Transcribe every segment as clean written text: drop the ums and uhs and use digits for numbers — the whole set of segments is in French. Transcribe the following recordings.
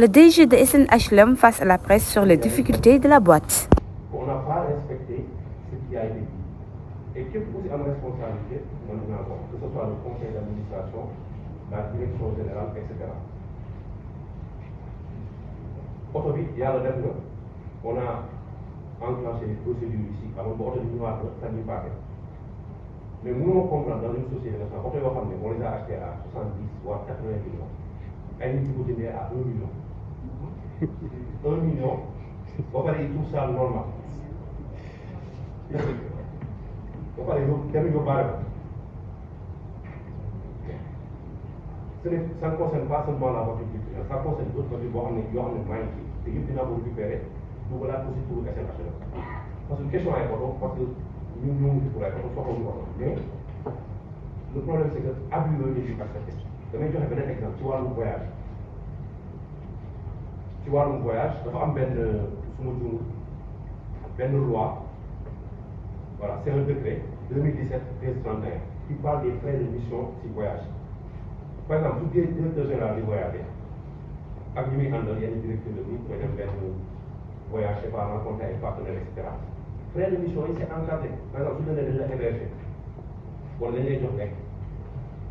Le DG de SNHLM face à la presse sur les difficultés de la boîte. On n'a pas respecté ce qui a été dit. Et qui aussi a une responsabilité, que ce soit le conseil d'administration, la direction générale, etc. Autobit, il y a le développement. On a enclenché des procédures ici, avant que l'auto nous a fait paquet. Mais nous, on comprend dans une société nationale, on les a achetés à 70 ou à 80 millions. Et nous avons à 1 million. 1 million, on va aller tout ça normal. On va aller tout ça. Ça ne concerne pas seulement la voiture culturelle, ça concerne d'autres voitures qui ont été magnifiques. Et nous devons récupérer, nous voilà aussi pour le SNHLM. Parce que la question est importante, parce que nous pour la question, mais le problème c'est que l'abus de l'éducation. Je vais donner un exemple, tu vois le voyage. Tu vois le voyage, il y a une loi, voilà, c'est un décret 2017-1331 qui parle des frais de mission si voyage. Par exemple, tout le directeur général du voyage, ak ñi muy àndal yenn directeur de koy dem benn voyage c'est pas rencontrer ay partenaires et cetera frais de mission yi c'est encadré par exemple su ñu nee dañ la héberger wala dañ lay jox lekk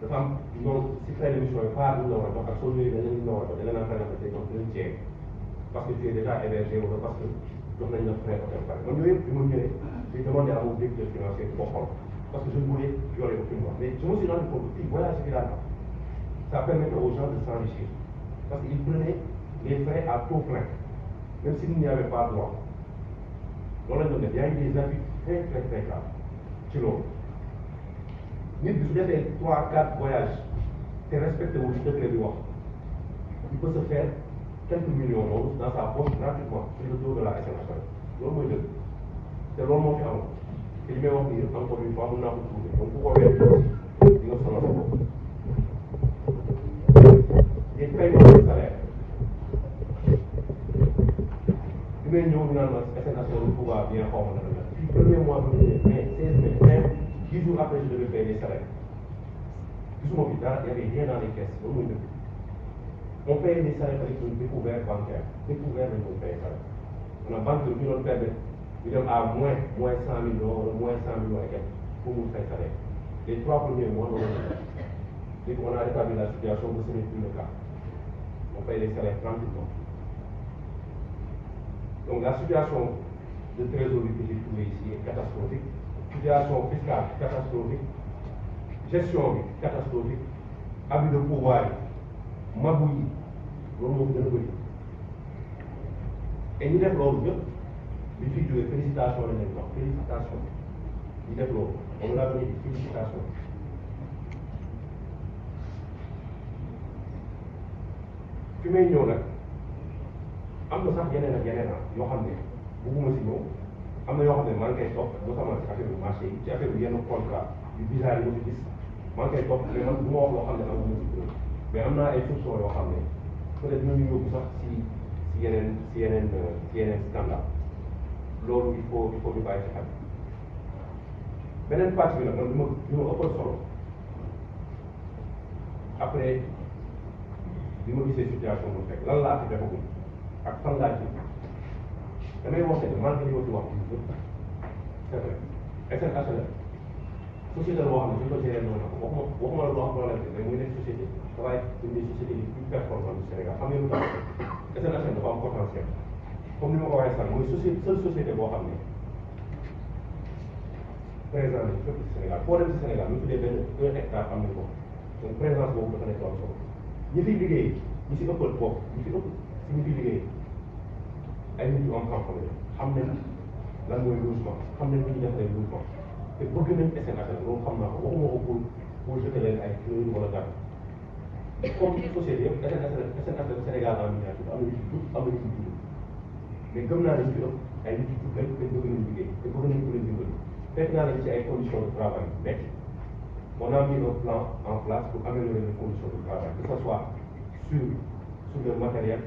dafa am noonu si frais de mission yi pas lu la war a jox ak soo ñëwee dañ leen la war a jox dañ leen a par exemple day jox un tiers parce que tu es déjà hébergé wala parce que jox nañ la frais hôtel pare man yooyu yëpp bi ma ñëwee j'ai demandé à mon directeur financier pour xool parce que je ne voulais violer aucune loi mais je me suis rendu compte que fii voyage bi daal ça permettait aux gens de s'enrichir. Parce qu'ils prenaient les frais à taux plein, même s'il n'y avait pas droit. Donc, il y a eu des abus très graves. Tu l'as. Mais si vous avez 3 4 voyages, c'est respecté au secret du roi. Il peut se faire quelques millions d'euros dans sa poche gratuitement sur le dos de la SNHLM. C'est l'homme qui a un. Et il m'a dit, encore une fois, on a retrouvé. Donc, pourquoi faire ça? Les paiements de salaire. Nous avons le pouvoir bien formé. Puis, le premier mois, mai, 16 mai, 10 jours après, je devais payer les salaires. Il n'y avait rien dans les caisses. On paye les salaires avec une découverte bancaire. Découverte, on paye les salaires. On a une banque qui nous permet de à moins 100 millions, moins 100 millions pour nous faire salaire. Les 3 premiers mois, on a rétabli la situation, ce n'est plus le cas. On paye les salaires tranquillement. Donc la situation de trésorerie que j'ai trouvée ici est catastrophique. Situation fiscale catastrophique. Gestion catastrophique. Abus de pouvoir, mabouillis, et nous développons les filles de félicitations, félicitations. Nous développons, on a donné des félicitations. fi may ñëw nag am na sax yeneen ak yeneen yoo xam ne bëgguma si ñëw am na yoo xam ne maa ngi koy topp notamment ci affaire marché yi ci affaire yenn contrat yu bizarre yi ma fi gis maa ngi koy topp mais man bu ma wax loo xam ne amuma si preuve mais am naa ay soupçons yoo xam ne peut-être dinañu yóbbu sax si yeneen scandale loolu il faut ñu bàyyi ci xel beneen partie bi nag man li ma ëppal solo après bi ma gisee situation bu fekk lan laa fi defagum ak fan laa ci damay wax ne malgré li ma fi wax c'est vrai SNHLM société la boo xam ne suñ ko géré noonu waxuma la loo xam problème mais muy nekk société dafay une des sociétés les plus performantes du Sénégal xam ngeen lu tax SNHLM dafa am potentiel comme ni ma ko waxee sànq mooy seule société boo xam ne présent nañ fépp ci Sénégal foo dem ci Sénégal ñu tuddee benn 1 hectare am nañ ko donc présence boobu dafa nekk am solo ñi fiy liggéey ñi si ëppal bopp ñi si ëpp si ñi fiy liggéey ay nit yu am xam-xam la xam nañ lan mooy logement xam nañ fi ñu def ay logement te bëgg nañ SNHLM loolu xam naa ko waxuma ko pour jeter leen ay fleurs wala dara comme société yëpp SNHLM Sénégal en miniature am na ñu am na ñu tudd mais gëm naa ne ñu fi ëpp ay nit yu tudd te bëgg nañ liggéey te bëgg nañ ko leen dimbali fekk naa leen ci ay conditions de travail métti on a mis un plan en place pour améliorer les conditions de travail, que ce soit sur le matériel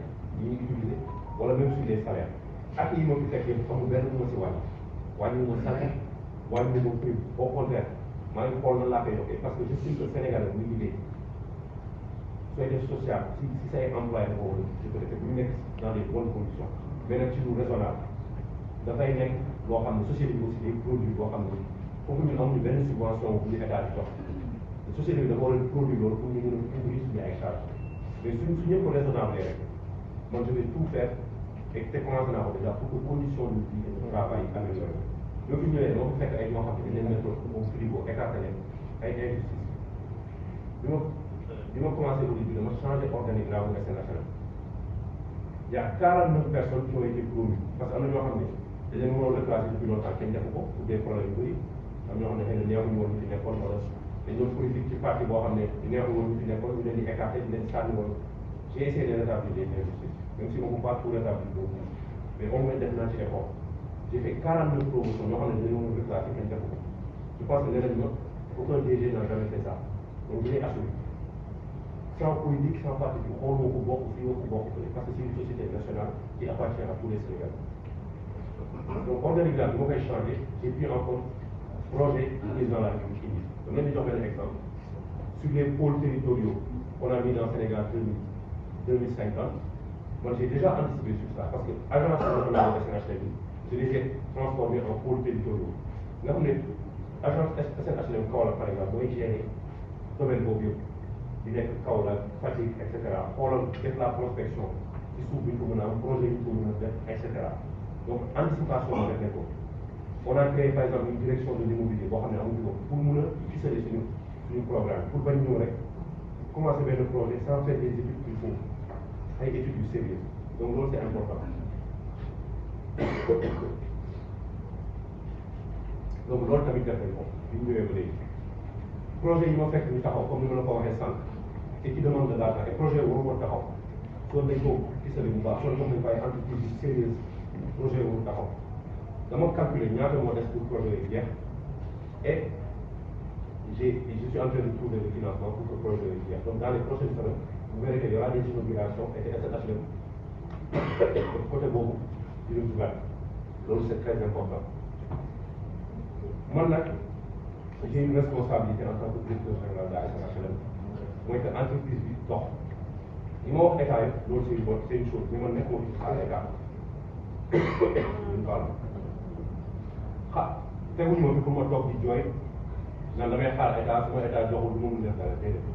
utilisé, ou même sur les salaires. Ak yi ma fi fekk yëpp amul benn bu ma si wàññi ma salaire wàññi ma prix au contraire maa ngi xool na laa koy yokkee parce que je suis que Sénégalais muy liggéey sooy def social si say employé dafa war a peut-être bu ñu nekk dans les bonnes conditions mais nag ci lu raisonnable dafay nekk loo xam ne société bi aussi day produit boo xam ne foofu ñun amuñu benn subvention bu ñu état di jox société bi dafa war a produit loolu pour ñu mën a couvrir suñu ay charges mais su ñëpp raisonnable rek man je vais tout faire et te commencé naa ko déjà pour que condition de vie et de travail amélioré ñoo fi ñëwee dama ko fekk ay ñoo xam ne dañ leen mettre au frigo écarté leen ay injustice bi ma commencé au début dama changé organigramme bu SNHLM y a 49 personnes qui ont été promues parce que am na ñoo xam ne dañ leen mënoon reclasser depuis longtemps kenn defu ko pour des problèmes yu bëri am ñoo xam ne xëy na neexuñu woon ñu fi nekkoon wala dañoo politique ci parti boo xam ne neexuñu woon ñu fi nekkoon ñu leen di écarté di leen sànni woon j'ai essayé de rétablir les injustices même si on ne peut pas tout rétablir boobu mais au moins def naa ci effort j'ai fait 49 promotions yoo xam ne dañoo mën a reclasser kenn defu ko je pense que nee nañ ma aucun DG n'a jamais fait ça donc je l'ai assuré sans politique sans parti bi xooloo ko bokk fii ko bokk fële parce que c'est une société nationale qui appartient à tous les Sénégalais donc organigramme bi ma koy changé j'ai pris en compte projet président de la République indi dama leen di jox benn exemple sur les pôles territoriaux qu'on a mis dans Sénégal 2050 moi j'ai déjà anticipé sur ça parce que agence nationale de SNHLM je les ai transformés en pôles territoriaux nga xam ne agence SNHLM Kaolack par exemple mooy gérer domaine boobu yëpp di nekk Kaolack Fatick et cetera xoolal def la prospection ci suuf bi ñu ko mën a am projet yi ñu ko mën a def et cetera donc anticipation bi def nañ ko on a créé par exemple une direction de l'immobilier boo xam ne amuñu ko pour mun a ficeler suñu programme pour bañ ñëw rek commencer benn projet sans faire des études qu'il faut ay études yu sérieux donc loolu c'est important donc loolu tamit def nañ ko bi ñu ñëwee ba léegi projet yi ma fekk ñu taxaw comme ni ma la ko waxee sànq et qui demande de l'argent et projet waru woon taxaw loolu dañ ko gisale bu baax loolu moom lañ koy entreprise yu sérieuse projet waru taxaw dama calculer ñaata moo des pour projet yi jeex et je suis en train de trouver le financement pour que projet yi jeex donc dans les prochaines semaines vous verrez qu'il y aura des inaugurations et des SNHLM côté boobu dina dugal loolu c'est très important man nag j'ai une responsabilité en tant que directeur général de la SNHLM mooy que entreprise bi dox li ma wax état yëpp loolu c'est une chose mais man nekkuma fi xaar état duñ baal teguñu ma fi pour ma toog di jooy naan damay xaar état su ma état joxul du ma mun def dara déedéet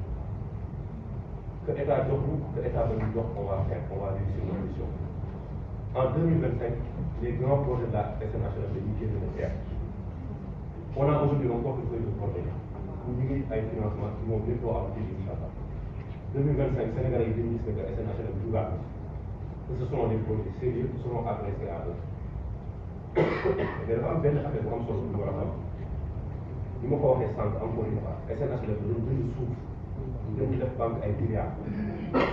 que état joxul que état ba ñu jox on va faire on va réussir nos missions en 2025 les grands projets de la SNHLM dañuy génn de terre on a aujourd'hui un portefeuille de projet pour ñu ngi ay financement qui vont bientôt aboutir inchallah 2025 Sénégalais yi dañuy gis que SNHLM jugaat na que ce sont des projets sérieux qui seront adressés à eux mais dafa am benn affaire bu am solo bu ñu war a xam ni ma ko waxee sànq encore une fois SNHLM dañu jënd suuf dañu def banque ay milliards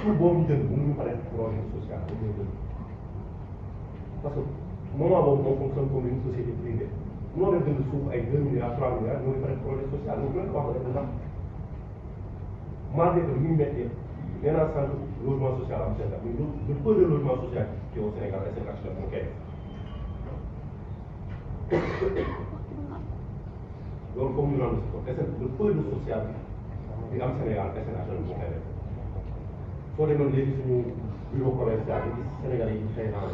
suuf boobu ñu jënd mënuñu ko def projet social dañu jënd parce que moment boobu moom fonctionne comme une société privée mënoo def jënd suuf ay 2 milliards 3 milliards ñoo ngi fa def projet social loolu leen ko wax def ndax malgré que ñu méttee nee naa sànq logement social am Sénégal mais le peu de logement social qui est au Sénégal SNHLM moo koy def loolu comme ñu naan si ko le peu de social bi am Sénégal SNHLM moo koy def soo demoon léegi suñu bureau commercial bi gis Sénégal yi ñu xëy naa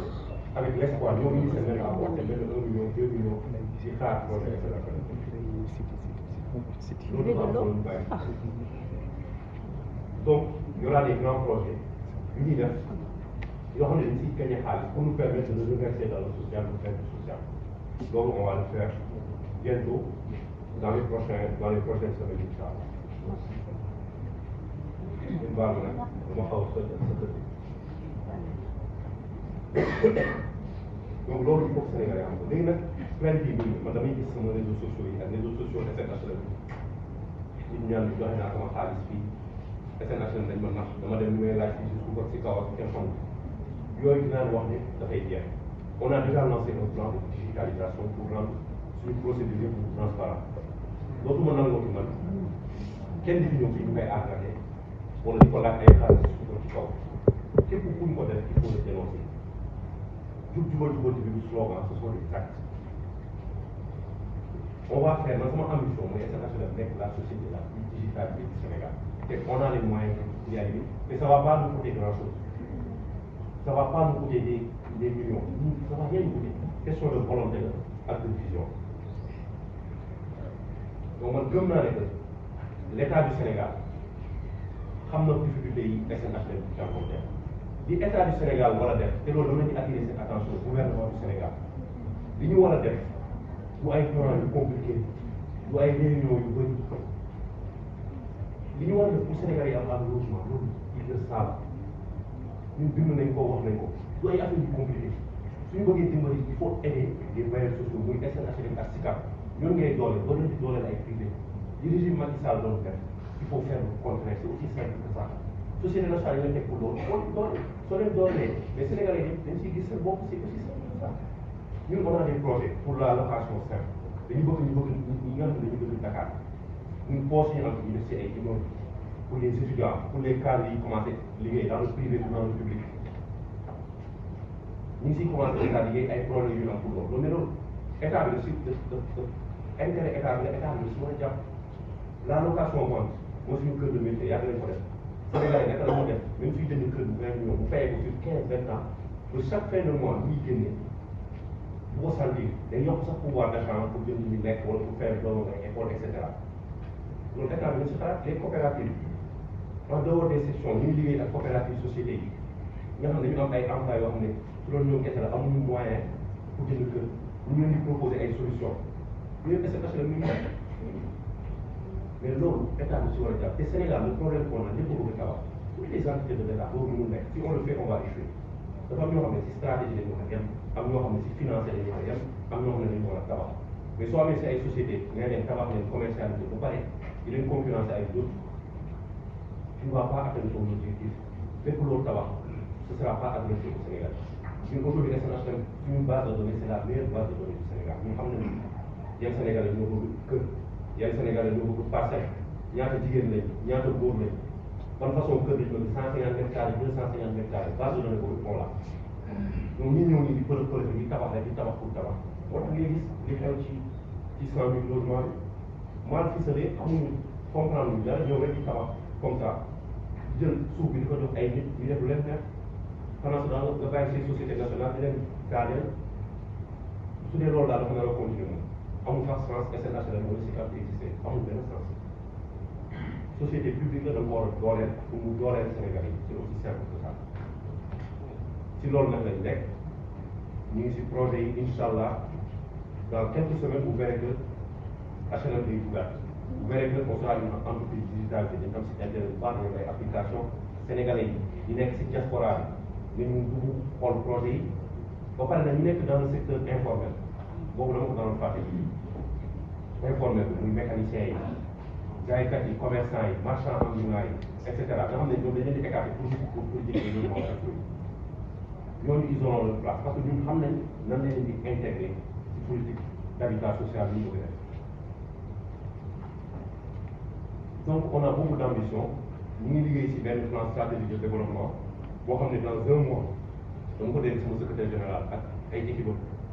avec l'espoir ñoo ngi seen benn apport te benn 1 million 2 millions ci xaar projet SNHLM loolu dafa am solo ñu bàyyi donc y aura des grands projets yu ñuy def yoo xam ne dañ siy gagné xaalis pour nous permettre de reverser dans le social pour faire du social loolu on va le faire bientôt dans les prochaines semaines inchallah une baal ma nag dama xaw sa donc loolu il faut que Sénégalais am ko léegi nag plainte yi man damay gis sama réseaux sociaux yi ak réseaux sociaux SNHLM nit ñaan bi joxe naa sama xaalis fii SNHLM dañ ma nax dama dem ñu may laaj ci suuf ak si kaw ak kenn xamul yooyu dinaa wax ne dafay jeex on a déjà lancé un plan de digitalisation pour rendre suñu procédure yëpp transparent dootuma nangoo man kenn di fi ñëw fii ñu koy aargate wala di ko laaj ay xaalis suuf ci kaw képp ku ñu ko def il faut le dénoncer jubal bi du slogan ce sont des actes on va faire man sama ambition mooy SNHLM nekk la société la plus digitale du Sénégal et on a les moyens d'y arriver. Mais ça ne va pas nous coûter grand-chose. Ça ne va pas nous coûter des millions. Ça ne va rien nous coûter. Question de volonté et de vision. Donc, moi, je que l'État du Sénégal a des difficultés SNHLM qui rencontrent. L'État du Sénégal war a def te loolu dama leen di attirer cette attention gouvernement du Sénégal li ñu war a def du ay plan yu compliqué du ay réunion yu bëri li ñu war a def pour Sénégal yi am logement loolu ils le savent ñun bind nañ ko wax nañ ko du ay affaire yu compliqué suñu bëggee dimbali il faut aider les bailleurs sociaux muy SNHLM ak SICAP ñoom ngay doole doo leen di dooleel ay privé li régime Macky Sall doon def il faut faire le contraire c'est aussi simple que ça. Société nationale yi nga teg pour loolu soo leen doolee mais Sénégalais yi dañ siy gis seen bopp c'est aussi simple que ça ñun on a des projets pour la location simple dañu bëgg ñi nga xam ne dañu bëgg Dakar une poche yi entre ñu def si ay immeubles pour les étudiants pour les cadres yi commencé liggéey dans le privé ou dans le public ñu ngi siy commencé état liggéey ay projets yu am pour loolu mais loolu état bi intérêt état bi la état bi si mën a jàpp la location vente moo suñu cœur de métier yàgg nañ ko def Sénégalais naka la moo def même suy jënd kër bu 20 millions bu fayee ko sur 15-20 ans ba chaque fin de mois muy génne bu ko sentir day yokk sax pouvoir d'achat pour jënd ñu lekk wala pour faire doom ay école et cetera loolu état bi ñu si xalaat les coopératives en dehors des sections ñu ngi liggéey ak coopérative société yi nga xam ne dañu am ay emplois yoo xam ne su loolu ñoom kese la amuñu moyen pour jënd kër ñu leen di proposer ay solutions yooyu SNHLM la muy def mais loolu état bi si war a jàpp te Sénégal le problème qu'on a ñëpp a bëgg a tabax toutes les entités de l'État loolu mënul nekk si on le fait on va échouer dafa am ñoo xam ne si stratégie lañu war a yem am ñoo xam ne si financier lañu war a yem am ñoo xam ne dañu war a tabax mais soo amee si ay société nga leen tabax leen commercialisé ba pare di leen concurrencer avec d'autres tu ne vas pas atteindre ton objectif lépp loolu tabax ce sera pas adressé au Sénégal ñun aujourd'hui SNHLM suñu base de données c'est la meilleure base de données du Sénégal ñu xam ne yan Sénégalais ñoo bëgg kër yan Sénégalais ñoo bëgg parcelle ñaata jigéen lañ ñaata góor lañ ban façon kër lañ bëgg 150 mètres carrés 250 mètres carrés base de données boobu moo la donc ñi ñëw nii di përëb di tabax rek di tabax pour tabax moo tax ngay gis li xew ci 100 000 logements bi mal ficelé amuñu comprendre ñu dara ñëw rek di tabax comme ça jël suuf bi di ko jox ay nit ñu def lu leen neex pendant ce temps nga bàyyi say société nationale di leen gaadeel su dee loolu daal dafa nar a continuer moom amul sax sens SNHLM wala SICAP di existé amul benn sens société publique la da nga ko war a dooleel pour mu dooleel Sénégal yi c'est aussi simple que ça si loolu nag lañ nekk ñu ngi si projet yi incha allah dans quelques semaines vous verrez que HLM day dugaat vous verrez que on sera une entreprise digitale bi dañu am si internet bu baax dañu ay application sénégalais yi nekk si diaspora bi ñu dugg xool projet yi ba pare nag ñu nekk dans le secteur informel boobu dama ko doon fàtte informel bi muy mécanicien yi jaaykat yi commerçant yi marchand ambulant yi et cetera nga xam ne ñoom dañ leen di écarté pour jëlee ñoom moo ak ñooñu ils auront leur place parce que ñun xam nañ nan la leen di intégré ci politique d'habitat social bi ñu bëgg def donc on a beaucoup d'ambition ñu ngi liggéey ci benn plan stratégique de développement boo xam ne dans un mois dama ko dégg sama secrétaire général ak ay équipe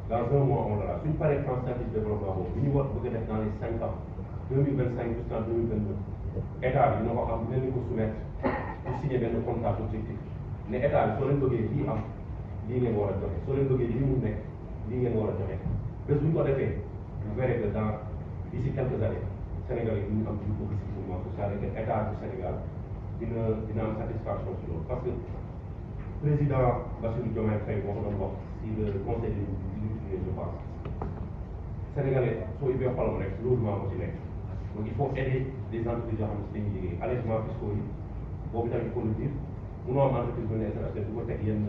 dans un mois on l'aura suñu paree plan stratégique de développement boobu bi ñu war bëgg a def dans les 5 ans 2025 jusqu'en 2022 état bi dina ko am dinañ ko soumettre pour signer benn contrat objectif ne état bi soo leen bëggee lii am lii ngeen war a joxe soo leen bëggee lii mu nekk lii ngeen war a joxe bés bu ñu ko defee vous verrez que dans d'ici quelques années Sénégal yi ñu am lu bëgg si mouvement social et que état du Sénégal dina am satisfaction si loolu parce que président Bassirou Diomaye Faye moo ko doon wax si le conseil des ministres je pense Sénégalais soo ubbee xolam rek logement moo ci nekk donc il faut aider les entreprises yoo xam ne si dañuy liggéey allègement fiscaux yi boobu tamit il faut le dire munoo am entreprise bu ne SNHLM du ko teg yenn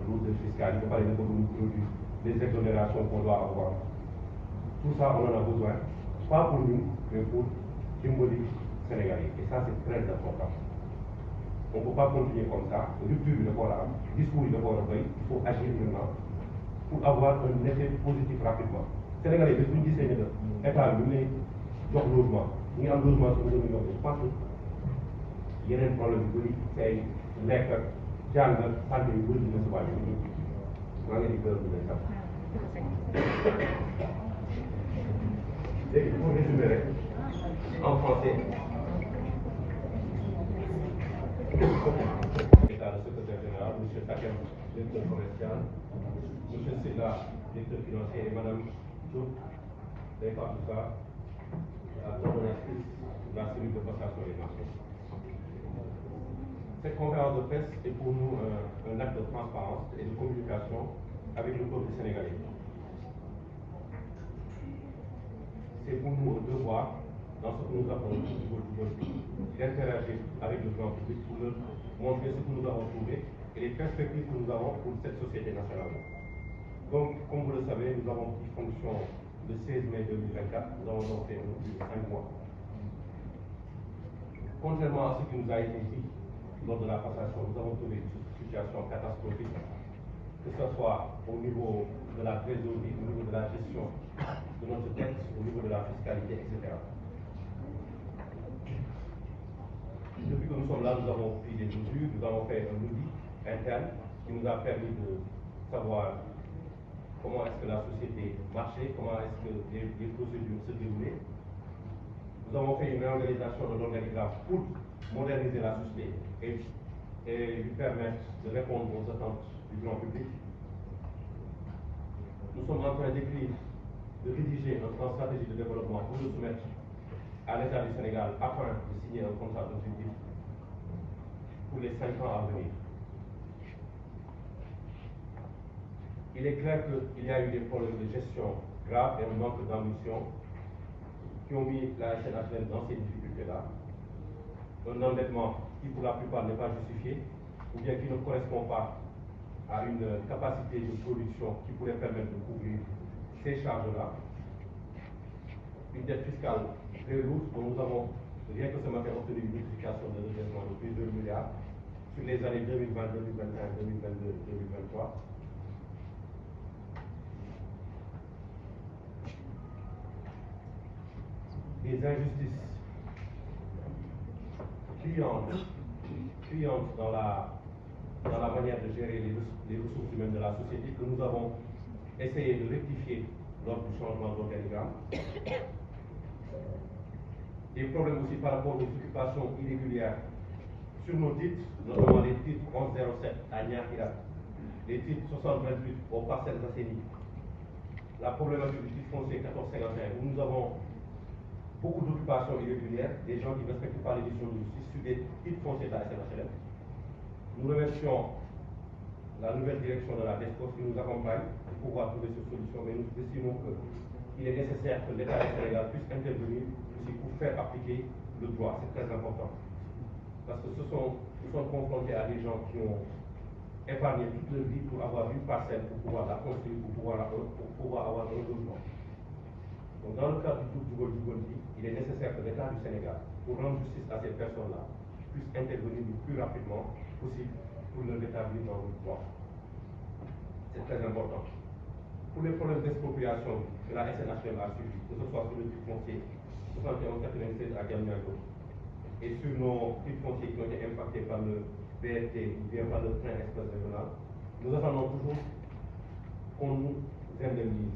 lourdeurs fiscales yi ba pare nga bëgg mu produire les exonérations qu'on doit avoir tout ça on en a besoin pas pour nous mais pour dimbali Sénégalais et ça c'est très important on ne peut pas continuer comme ça rupture bi dafa war a am discours yi dafa war a bëri il faut agir maintenant pour avoir un effet positif rapidement Sénégalais bi suñu gisee ne que état bi ñu lay jox logement ñu ngi am logement su ñu yokk je pense que yeneen problème yu bëri say lekk ak jàng ak santé yu bëri dina si wàññi maa ngi di gërëm di leen sax léegi pour résumer rek en français État, le secrétaire général, M. Takem, directeur commercial, M. Silla, directeur financier, et Mme Diop, la coordonnatrice de la cellule de passation des marchés. Cette conférence de presse est pour nous un acte de transparence et de communication avec le peuple sénégalais. C'est pour nous un devoir, dans ce que nous appelons d'interagir avec le grand public pour leur montrer ce que nous avons trouvé et les perspectives que nous avons pour cette société nationale. Donc, comme vous le savez, nous avons pris fonction le 16 mai 2024. Nous avons donc fait un peu de 5 mois. Contrairement à ce qui nous a été dit lors de la passation, nous avons trouvé une situation catastrophique, que ce soit au niveau de la trésorerie, au niveau de la gestion de notre dette, au niveau de la fiscalité, etc. Depuis que nous sommes là, nous avons pris des mesures, nous avons fait un audit interne qui nous a permis de savoir comment est-ce que la société marchait, comment est-ce que les procédures se déroulaient. Nous avons fait une réorganisation de l'organigramme pour moderniser la société et lui permettre de répondre aux attentes du grand public. Nous sommes en train d'écrire, de rédiger un plan stratégique de développement pour le soumettre à l'État du Sénégal afin de signer un contrat d'objectif pour les 5 ans à venir. Il est clair qu'il y a eu des problèmes de gestion graves et un manque d'ambition qui ont mis la SNHLM dans ces difficultés-là. Un endettement qui, pour la plupart, n'est pas justifié, ou bien qui ne correspond pas à une capacité de production qui pourrait permettre de couvrir ces charges-là. Une dette fiscale très lourde dont nous avons, rien que ce matin, obtenu une multiplication de redressement de plusieurs milliards sur les années 2020, 2021, 2022, 2023. Des injustices criantes dans la manière de gérer les ressources humaines de la société que nous avons essayé de rectifier lors du changement d'organigramme. Des problèmes aussi par rapport aux occupations irrégulières sur nos titres, notamment les titres 1107 à Niakira, les titres 6028 aux parcelles assainies, la problématique du titre foncier 1451, où nous avons beaucoup d'occupations irrégulières, des gens qui ne respectent pas les décisions de justice sur des titres fonciers de la SNHLM. Nous remercions la nouvelle direction de la DESCOS qui nous accompagne pour pouvoir trouver cette solution, mais nous estimons qu'il est nécessaire que l'État du Sénégal puisse intervenir aussi pour faire appliquer le droit. C'est très important. Parce que nous sommes confrontés à des gens qui ont épargné toute leur vie pour avoir une parcelle, pour pouvoir la construire, pour pouvoir avoir un logement. Donc, dans le cadre du groupe du il est nécessaire que l'État du Sénégal, pour rendre justice à ces personnes-là, puisse intervenir le plus rapidement possible pour le rétablir dans le droit. C'est très important. Pour les problèmes d'expropriation que la SNHLM a suivi, que ce soit sur le titre foncier 7196 à Diamniadio et sur nos titres fonciers qui ont été impactés par le BRT ou bien par le train express régional, nous attendons toujours qu'on nous indemnise.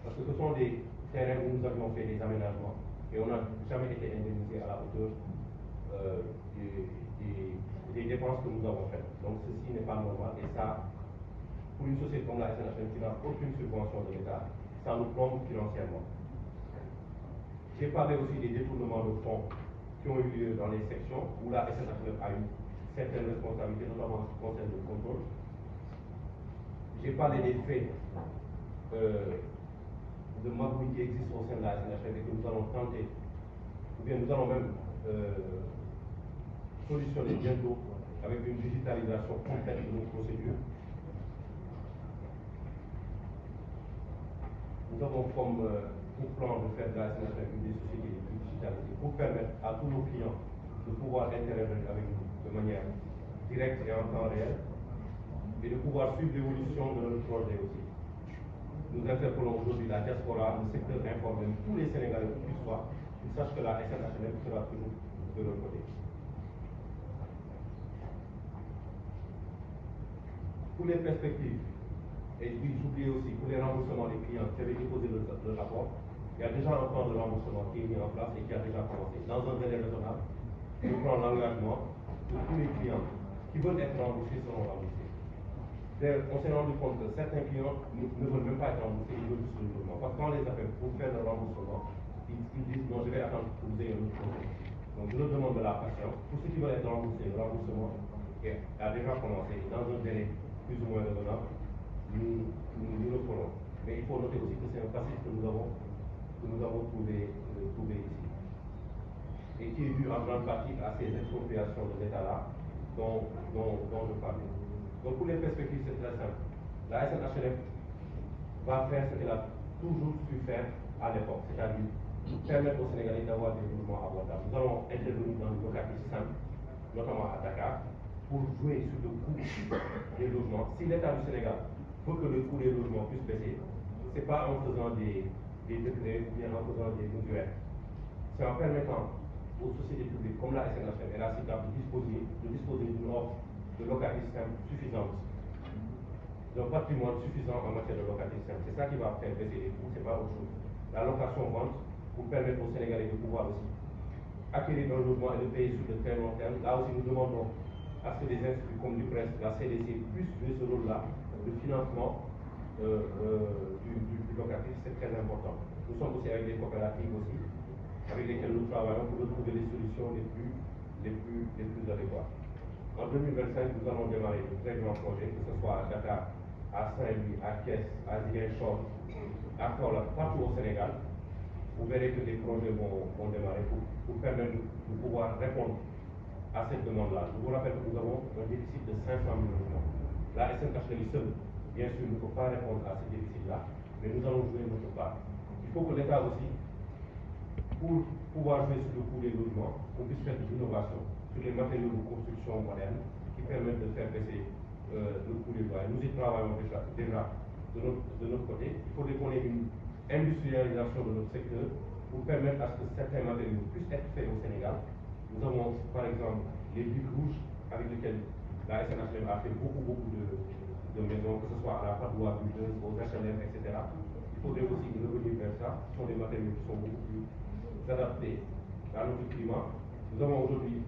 Parce que ce sont des terrains où nous avions fait des aménagements et on n'a jamais été indemnisé à la hauteur des dépenses que nous avons faites. Donc ceci n'est pas normal et ça, pour une société comme la SNHLM qui n'a aucune subvention de l'État, ça nous plombe financièrement. J'ai parlé aussi des détournements de fonds qui ont eu lieu dans les sections où la SNHLM a une certaine responsabilité, notamment en ce qui concerne le contrôle. J'ai parlé des faits de magouilles qui existent au sein de la SNHLM et que nous allons tenter, ou bien nous allons même solutionner bientôt avec une digitalisation complète de nos procédures. Nous avons comme plan de faire de la SNHLM une des sociétés les plus digitalisées pour permettre à tous nos clients de pouvoir interagir avec nous de manière directe et en temps réel et de pouvoir suivre l'évolution de notre projet aussi. Nous interpellons aujourd'hui la diaspora, le secteur informel, tous les Sénégalais, où qu'ils soient, qu'ils sachent que la SNHLM sera toujours de leur côté. Pour les perspectives, et puis j'oubliais aussi, pour les remboursements des clients qui avaient déposé le rapport, il y a déjà un plan de remboursement qui est mis en place et qui a déjà commencé dans un délai raisonnable. je prends l'engagement que tous les clients qui veulent être remboursés seront remboursés. On s'est rendu compte que certains clients ne veulent même pas être remboursés, ils veulent juste le logement. Parce que quand on les appelle pour faire le remboursement, ils disent non, je vais attendre que vous ayez un autre projet. Donc je leur demande de la patience. Pour ceux qui veulent être remboursés, le remboursement a déjà commencé dans un délai plus ou moins raisonnable. Nous le ferons. Mais il faut noter aussi que c'est un passif que nous avons trouvé ici. Et qui est dû en grande partie à ces expropriations de l'État-là dont je parlais. Donc pour les perspectives, c'est très simple. La SNHLM va faire ce qu'elle a toujours su faire à l'époque, c'est-à-dire permettre aux Sénégalais d'avoir des logements abordables. Nous allons intervenir dans le locatif simple, notamment à Dakar, pour jouer sur le coût des logements. Si l'État du Sénégal veut que le coût des logements puisse baisser, ce n'est pas en faisant des décrets ou bien en faisant des mesures. C'est en permettant aux sociétés publiques comme la SNHLM et la CICAP de disposer d'une offre de locatif simple suffisante, d'un patrimoine suffisant en matière de locatif simple. C'est ça qui va faire baisser les coûts, ce n'est pas autre chose. La location-vente pour permettre aux Sénégalais de pouvoir aussi acquérir un logement et de payer sur de très long terme. Là aussi, nous demandons à ce que des instituts comme l'UPRES, la CDC, puissent jouer ce rôle-là de financement du locatif, c'est très important. Nous sommes aussi avec des coopératives aussi, avec lesquelles nous travaillons pour trouver les solutions les plus adéquates. En 2025, nous allons démarrer de très grands projets, que ce soit à Dakar, à Saint-Louis, à Thiès, à Ziguinchor, à Kaolack, partout au Sénégal. Vous verrez que des projets vont démarrer pour permettre de pouvoir répondre à cette demande-là. Je vous rappelle que nous avons un déficit de 500 000 logements. La SNHLM seule, bien sûr, ne peut pas répondre à ce déficit-là, mais nous allons jouer notre part. Il faut que l'État aussi, pour pouvoir jouer sur le coût des logements, qu'on puisse faire de l'innovation sur les matériaux de construction modernes qui permettent de faire baisser le coût des loyers. Nous y travaillons déjà de notre côté. Il faudrait qu'on ait une industrialisation de notre secteur pour permettre à ce que certains matériaux puissent être faits au Sénégal. Nous avons par exemple les briques rouges avec lesquelles la SNHLM a fait beaucoup de maisons, que ce soit à la Padoua, Bulleuse, aux HLM, etc. Il faudrait aussi revenir vers ça. Ce sont des matériaux qui sont beaucoup plus adaptés à notre climat. Nous avons aujourd'hui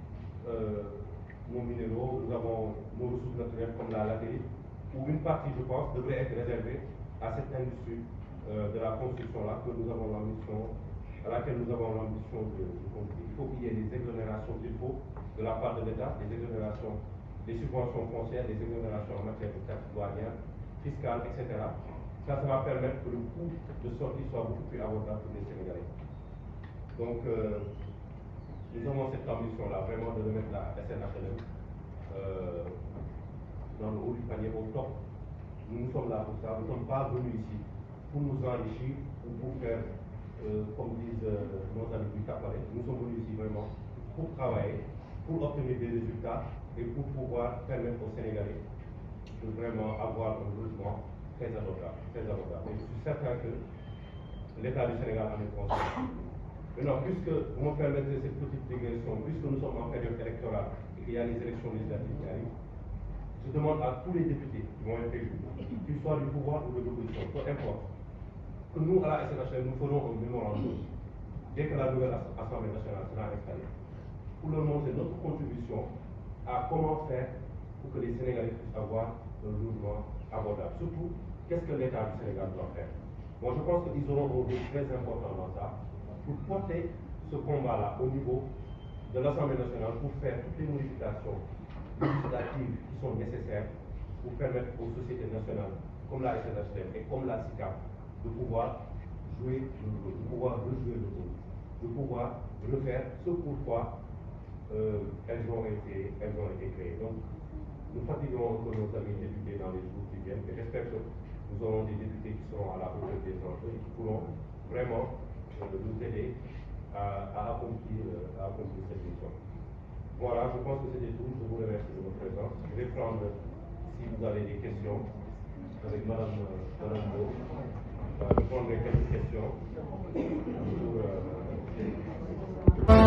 nos minéraux, nous avons nos ressources naturelles comme la latérite, où une partie, je pense, devrait être réservée à cette industrie de la construction-là, à laquelle nous avons l'ambition de contribuer. Il faut qu'il y ait des exonérations qu'il faut de la part de l'État, des exonérations, des subventions foncières, des exonérations en matière de taxes douanières, fiscales, etc. Ça va permettre que le coût de sortie soit beaucoup plus abordable pour les Sénégalais. Donc, nous avons cette ambition-là, vraiment de remettre la SNHLM dans le haut du panier, au top. Nous sommes là pour ça, nous ne sommes pas venus ici pour nous enrichir ou pour faire, comme disent nos amis du Cap-Palais. Nous sommes venus ici vraiment pour travailler, pour obtenir des résultats et pour pouvoir permettre aux Sénégalais de vraiment avoir un logement très abordable. Et je suis certain que l'État du Sénégal en est conscient. Maintenant, puisque vous me permettez cette petite digression, puisque nous sommes en période électorale et qu'il y a les élections législatives qui arrivent, je demande à tous les députés qui vont être élus, qu'ils soient du pouvoir ou de l'opposition, peu importe, que nous, à la SNHLM, nous ferons un mémorandum dès que la nouvelle Assemblée nationale sera installée, pour leur montrer notre contribution à comment faire pour que les Sénégalais puissent avoir un logement abordable. Surtout, qu'est-ce que l'État du Sénégal doit faire? Moi, je pense qu'ils auront un rôle très important dans ça, pour porter ce combat-là au niveau de l'Assemblée nationale, pour faire toutes les modifications législatives qui sont nécessaires pour permettre aux sociétés nationales, comme la SNHLM et comme la SICAP, de pouvoir jouer le rôle, de pouvoir rejouer le rôle, de pouvoir refaire ce pourquoi elles ont été créées. Donc, nous fatiguerons un peu nos amis députés dans les jours qui viennent, et j'espère que nous aurons des députés qui seront à la hauteur des enjeux et qui pourront vraiment nous aider à accomplir cette mission. Voilà, je pense que c'était tout. Je vous remercie de votre présence. Je vais prendre, si vous avez des questions, avec Madame Beau. Je prendrai quelques questions pour